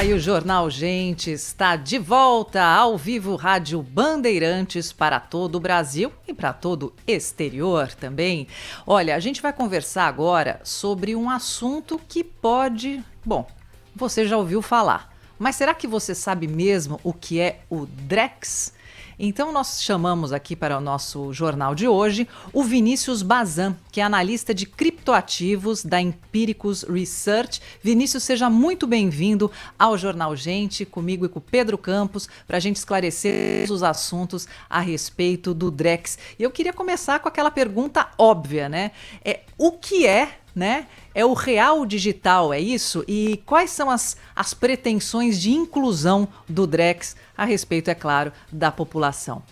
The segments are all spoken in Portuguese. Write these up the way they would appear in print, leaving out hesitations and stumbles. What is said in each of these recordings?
E o Jornal Gente está de volta ao vivo, Rádio Bandeirantes, para todo o Brasil e para todo o exterior também. Olha, a gente vai conversar agora sobre um assunto que pode... Bom, você já ouviu falar, mas será que você sabe mesmo o que é o Drex? Então nós chamamos aqui para o nosso jornal de hoje o Vinícius Bazan, que é analista de criptoativos da Empiricus Research. Vinícius, seja muito bem-vindo ao Jornal Gente, comigo e com o Pedro Campos, para a gente esclarecer os assuntos a respeito do Drex. E eu queria começar com aquela pergunta óbvia, né? O que é, né? É o real digital, é isso? E quais são as pretensões de inclusão do Drex a respeito, é claro, da população?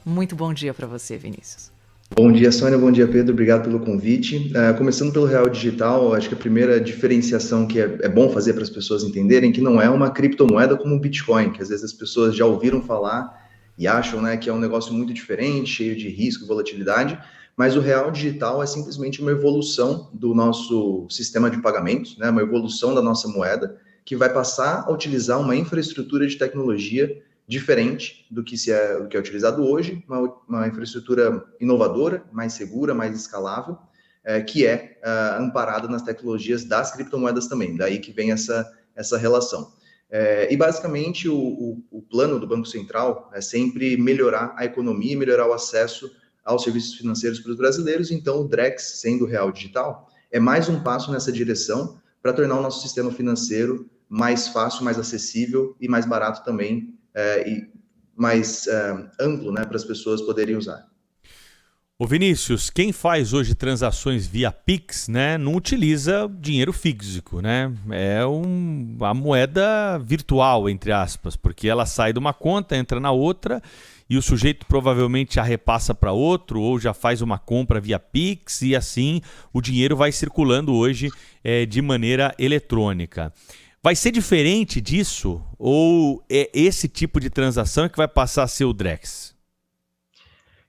Muito bom dia para você, Vinícius. Bom dia, Sônia. Bom dia, Pedro. Obrigado pelo convite. Começando pelo real digital, acho que a primeira diferenciação que é bom fazer para as pessoas entenderem que não é uma criptomoeda como o Bitcoin, que às vezes as pessoas já ouviram falar e acham, né, que é um negócio muito diferente, cheio de risco e volatilidade, mas o real digital é simplesmente uma evolução do nosso sistema de pagamentos, né, uma evolução da nossa moeda, que vai passar a utilizar uma infraestrutura de tecnologia diferente do que é utilizado hoje, uma infraestrutura inovadora, mais segura, mais escalável, que é amparada nas tecnologias das criptomoedas também. Daí que vem essa relação. E basicamente o plano do Banco Central é sempre melhorar a economia e melhorar o acesso aos serviços financeiros para os brasileiros. Então o Drex, sendo real digital, é mais um passo nessa direção para tornar o nosso sistema financeiro mais fácil, mais acessível e mais barato também, e mais amplo, né, para as pessoas poderem usar. Ô Vinícius, quem faz hoje transações via Pix, né, não utiliza dinheiro físico, né? É a moeda virtual, entre aspas, porque ela sai de uma conta, entra na outra e o sujeito provavelmente já repassa para outro ou já faz uma compra via Pix e assim o dinheiro vai circulando hoje de maneira eletrônica. Vai ser diferente disso ou é esse tipo de transação que vai passar a ser o Drex?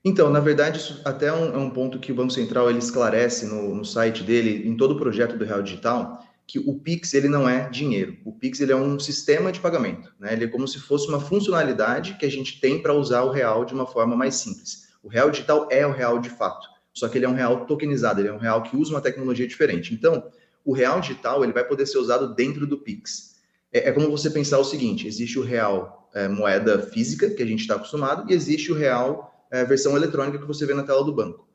Então, na verdade, isso até é um ponto que o Banco Central ele esclarece no site dele, em todo o projeto do Real Digital, que o Pix ele não é dinheiro. O Pix ele é um sistema de pagamento, né? Ele é como se fosse uma funcionalidade que a gente tem para usar o real de uma forma mais simples. O Real Digital é o real de fato, só que ele é um real tokenizado, ele é um real que usa uma tecnologia diferente. Então, o Real Digital ele vai poder ser usado dentro do Pix. É como você pensar o seguinte: existe o real moeda física, que a gente está acostumado, e existe o real versão eletrônica que você vê na tela do banco.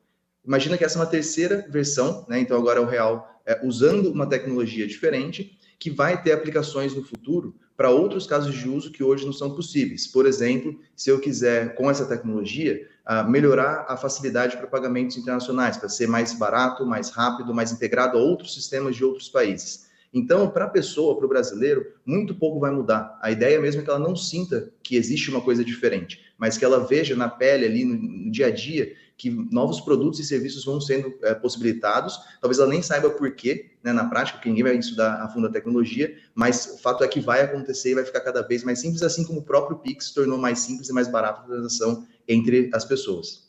Imagina que essa é uma terceira versão, né? Então agora é o real usando uma tecnologia diferente que vai ter aplicações no futuro para outros casos de uso que hoje não são possíveis. Por exemplo, se eu quiser, com essa tecnologia, melhorar a facilidade para pagamentos internacionais, para ser mais barato, mais rápido, mais integrado a outros sistemas de outros países. Então, para a pessoa, para o brasileiro, muito pouco vai mudar. A ideia mesmo é que ela não sinta que existe uma coisa diferente, mas que ela veja na pele, ali no dia a dia, que novos produtos e serviços vão sendo possibilitados. Talvez ela nem saiba por quê, né, na prática, porque ninguém vai estudar a fundo a tecnologia, mas o fato é que vai acontecer e vai ficar cada vez mais simples, assim como o próprio Pix se tornou mais simples e mais barato a transação entre as pessoas.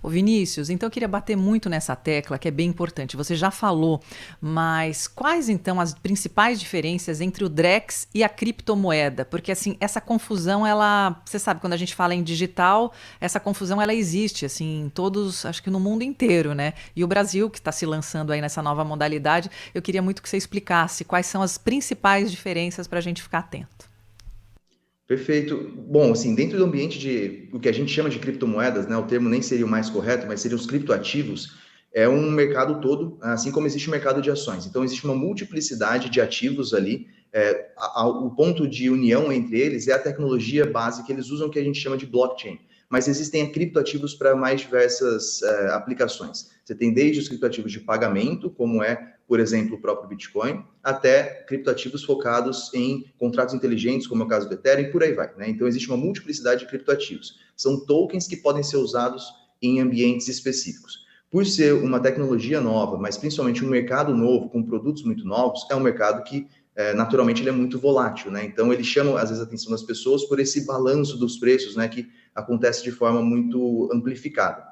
Ô Vinícius, então eu queria bater muito nessa tecla, que é bem importante. Você já falou, mas quais então as principais diferenças entre o Drex e a criptomoeda? Porque assim, essa confusão, você sabe, quando a gente fala em digital, essa confusão ela existe assim em todos, acho que no mundo inteiro, né? E o Brasil, que está se lançando aí nessa nova modalidade, eu queria muito que você explicasse quais são as principais diferenças para a gente ficar atento. Perfeito. Bom, assim, dentro do ambiente de o que a gente chama de criptomoedas, né, o termo nem seria o mais correto, mas seriam os criptoativos, é um mercado todo, assim como existe o mercado de ações. Então, existe uma multiplicidade de ativos ali. O ponto de união entre eles é a tecnologia base que eles usam, que a gente chama de blockchain. Mas existem criptoativos para mais diversas aplicações. Você tem desde os criptoativos de pagamento, como é, por exemplo, o próprio Bitcoin, até criptoativos focados em contratos inteligentes, como é o caso do Ethereum, e por aí vai, né? Então, existe uma multiplicidade de criptoativos. São tokens que podem ser usados em ambientes específicos. Por ser uma tecnologia nova, mas principalmente um mercado novo, com produtos muito novos, é um mercado que, naturalmente, ele é muito volátil, né? Então, ele chama, às vezes, a atenção das pessoas por esse balanço dos preços, né, que acontece de forma muito amplificada.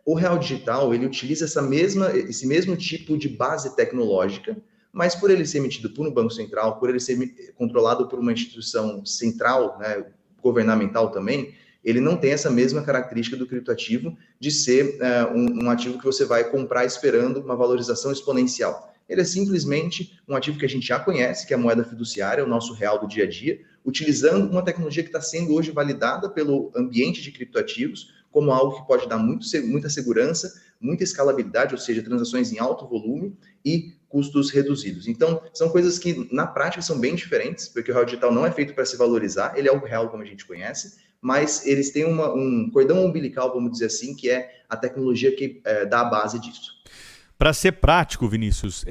O Real Digital, ele utiliza esse mesmo tipo de base tecnológica, mas por ele ser emitido por um banco central, por ele ser controlado por uma instituição central, né, governamental também, ele não tem essa mesma característica do criptoativo de ser um ativo que você vai comprar esperando uma valorização exponencial. Ele é simplesmente um ativo que a gente já conhece, que é a moeda fiduciária, o nosso real do dia a dia, utilizando uma tecnologia que está sendo hoje validada pelo ambiente de criptoativos como algo que pode dar muita segurança, muita escalabilidade, ou seja, transações em alto volume e custos reduzidos. Então, são coisas que na prática são bem diferentes, porque o real digital não é feito para se valorizar, ele é o real como a gente conhece, mas eles têm um cordão umbilical, vamos dizer assim, que é a tecnologia que dá a base disso. Para ser prático, Vinícius,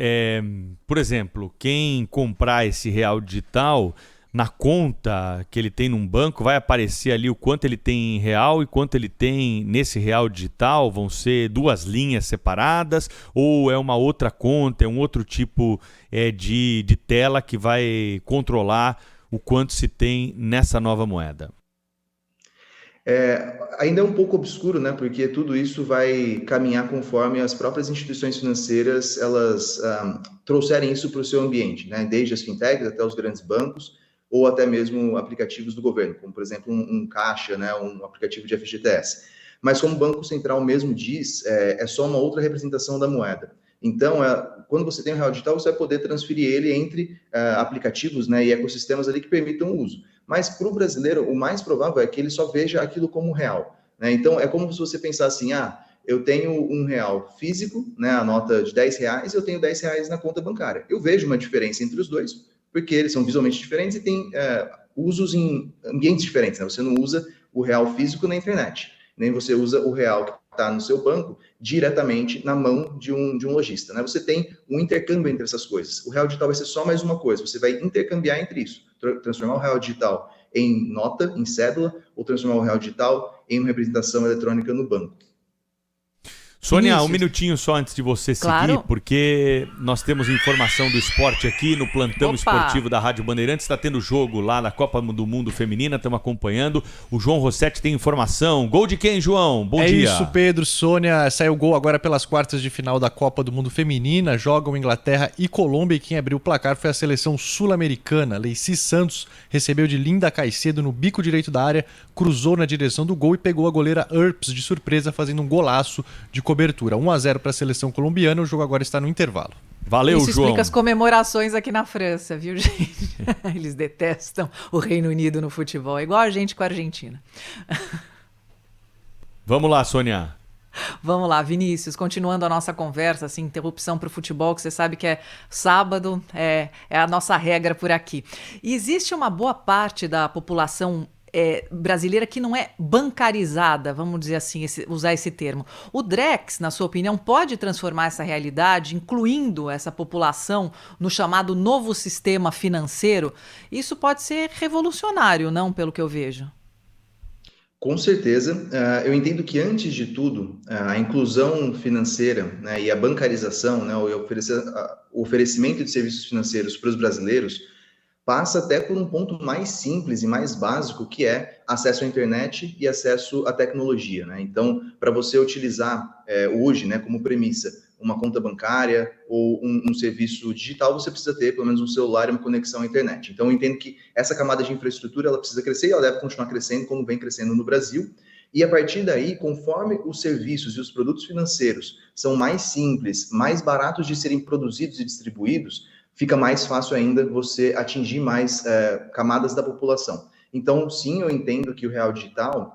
por exemplo, quem comprar esse real digital, na conta que ele tem num banco, vai aparecer ali o quanto ele tem em real e quanto ele tem nesse real digital? Vão ser duas linhas separadas ou é uma outra conta, é um outro tipo de tela que vai controlar o quanto se tem nessa nova moeda? Ainda é um pouco obscuro, né? Porque tudo isso vai caminhar conforme as próprias instituições financeiras elas trouxerem isso para o seu ambiente, né? Desde as fintechs até os grandes bancos ou até mesmo aplicativos do governo, como por exemplo um caixa, né? Um aplicativo de FGTS. Mas como o Banco Central mesmo diz, é só uma outra representação da moeda. Então, quando você tem o real digital, você vai poder transferir ele entre aplicativos, né, e ecossistemas ali que permitam o uso. Mas para o brasileiro, o mais provável é que ele só veja aquilo como real, né? Então, é como se você pensar assim, eu tenho um real físico, né, a nota de R$10, e eu tenho R$10 na conta bancária. Eu vejo uma diferença entre os dois, porque eles são visualmente diferentes e têm usos em ambientes diferentes, né? Você não usa o real físico na internet, nem você usa o real que está no seu banco diretamente na mão de um lojista, né? Você tem um intercâmbio entre essas coisas. O real digital vai ser só mais uma coisa, você vai intercambiar entre isso, transformar o real digital em nota, em cédula, ou transformar o real digital em uma representação eletrônica no banco. Sônia, Vinícius, um minutinho só antes de você seguir, claro. Porque nós temos informação do esporte aqui no plantão esportivo da Rádio Bandeirantes. Está tendo jogo lá na Copa do Mundo Feminina, estamos acompanhando. O João Rossetti tem informação. Gol de quem, João? Bom dia. É isso, Pedro. Sônia, saiu o gol agora pelas quartas de final da Copa do Mundo Feminina. Jogam Inglaterra e Colômbia e quem abriu o placar foi a seleção sul-americana. Leici Santos recebeu de Linda Caicedo no bico direito da área, cruzou na direção do gol e pegou a goleira Earps de surpresa, fazendo um golaço de cobertura. 1-0 para a seleção colombiana, o jogo agora está no intervalo. Valeu, Isso João. explica as comemorações aqui na França, viu, gente? Eles detestam o Reino Unido no futebol, é igual a gente com a Argentina. Vamos lá, Sônia. Vamos lá, Vinícius, continuando a nossa conversa, assim, interrupção para o futebol, que você sabe que é sábado, é a nossa regra por aqui. E existe uma boa parte da população brasileira que não é bancarizada, vamos dizer assim, usar esse termo. O Drex, na sua opinião, pode transformar essa realidade, incluindo essa população, no chamado novo sistema financeiro? Isso pode ser revolucionário, não, pelo que eu vejo? Com certeza. Eu entendo que, antes de tudo, a inclusão financeira, né, e a bancarização, né, o oferecimento de serviços financeiros para os brasileiros passa até por um ponto mais simples e mais básico, que é acesso à internet e acesso à tecnologia, né? Então, para você utilizar hoje, né, como premissa, uma conta bancária ou um serviço digital, você precisa ter pelo menos um celular e uma conexão à internet. Então, eu entendo que essa camada de infraestrutura ela precisa crescer e ela deve continuar crescendo como vem crescendo no Brasil. E a partir daí, conforme os serviços e os produtos financeiros são mais simples, mais baratos de serem produzidos e distribuídos, fica mais fácil ainda você atingir mais camadas da população. Então, sim, eu entendo que o Real Digital,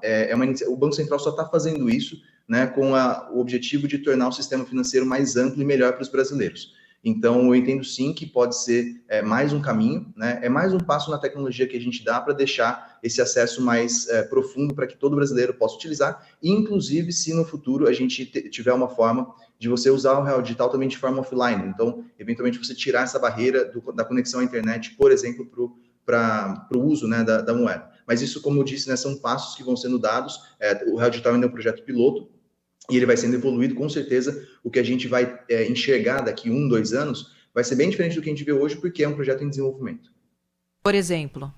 o Banco Central só está fazendo isso, né, com o objetivo de tornar o sistema financeiro mais amplo e melhor para os brasileiros. Então, eu entendo sim que pode ser mais um caminho, né, é mais um passo na tecnologia que a gente dá para deixar esse acesso mais profundo para que todo brasileiro possa utilizar, e inclusive se no futuro a gente tiver uma forma de você usar o Real Digital também de forma offline. Então, eventualmente, você tirar essa barreira da conexão à internet, por exemplo, para o uso, né, da moeda. Mas isso, como eu disse, né, são passos que vão sendo dados. O Real Digital ainda é um projeto piloto, e ele vai sendo evoluído. Com certeza, o que a gente vai enxergar daqui 1, 2 anos vai ser bem diferente do que a gente vê hoje, porque é um projeto em desenvolvimento. Por exemplo?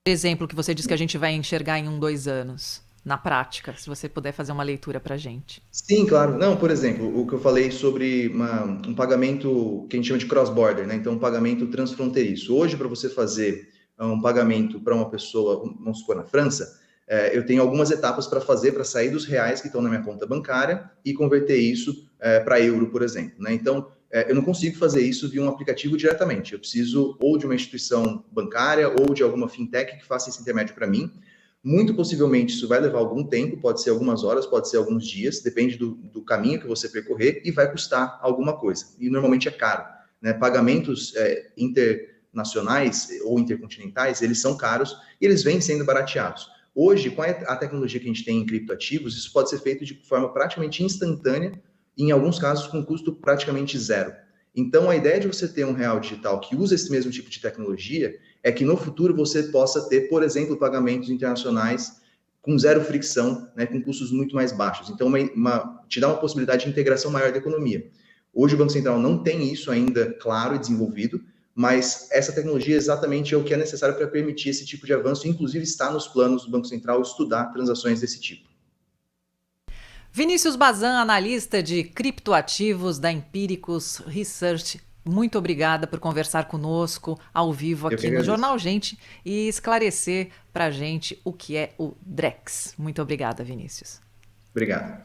Que você diz que a gente vai enxergar em 1, 2 anos. na prática, se você puder fazer uma leitura para a gente. Sim, claro. Não, por exemplo, o que eu falei sobre um pagamento que a gente chama de cross-border, né? Então, um pagamento transfronteiriço. Hoje, para você fazer um pagamento para uma pessoa, vamos supor, na França, eu tenho algumas etapas para fazer, para sair dos reais que estão na minha conta bancária e converter isso para euro, por exemplo, né? Então, eu não consigo fazer isso via um aplicativo diretamente. Eu preciso ou de uma instituição bancária ou de alguma fintech que faça esse intermédio para mim. Muito possivelmente isso vai levar algum tempo, pode ser algumas horas, pode ser alguns dias, depende do caminho que você percorrer e vai custar alguma coisa. E normalmente é caro, né? Pagamentos internacionais ou intercontinentais, eles são caros e eles vêm sendo barateados. Hoje, com a tecnologia que a gente tem em criptoativos, isso pode ser feito de forma praticamente instantânea e, em alguns casos, com custo praticamente zero. Então, a ideia de você ter um real digital que usa esse mesmo tipo de tecnologia é que no futuro você possa ter, por exemplo, pagamentos internacionais com zero fricção, né, com custos muito mais baixos. Então, te dá uma possibilidade de integração maior da economia. Hoje o Banco Central não tem isso ainda claro e desenvolvido, mas essa tecnologia exatamente é o que é necessário para permitir esse tipo de avanço, inclusive está nos planos do Banco Central estudar transações desse tipo. Vinícius Bazan, analista de criptoativos da Empíricos Research, muito obrigada por conversar conosco ao vivo aqui no Jornal Gente e esclarecer para a gente o que é o Drex. Muito obrigada, Vinícius. Obrigado.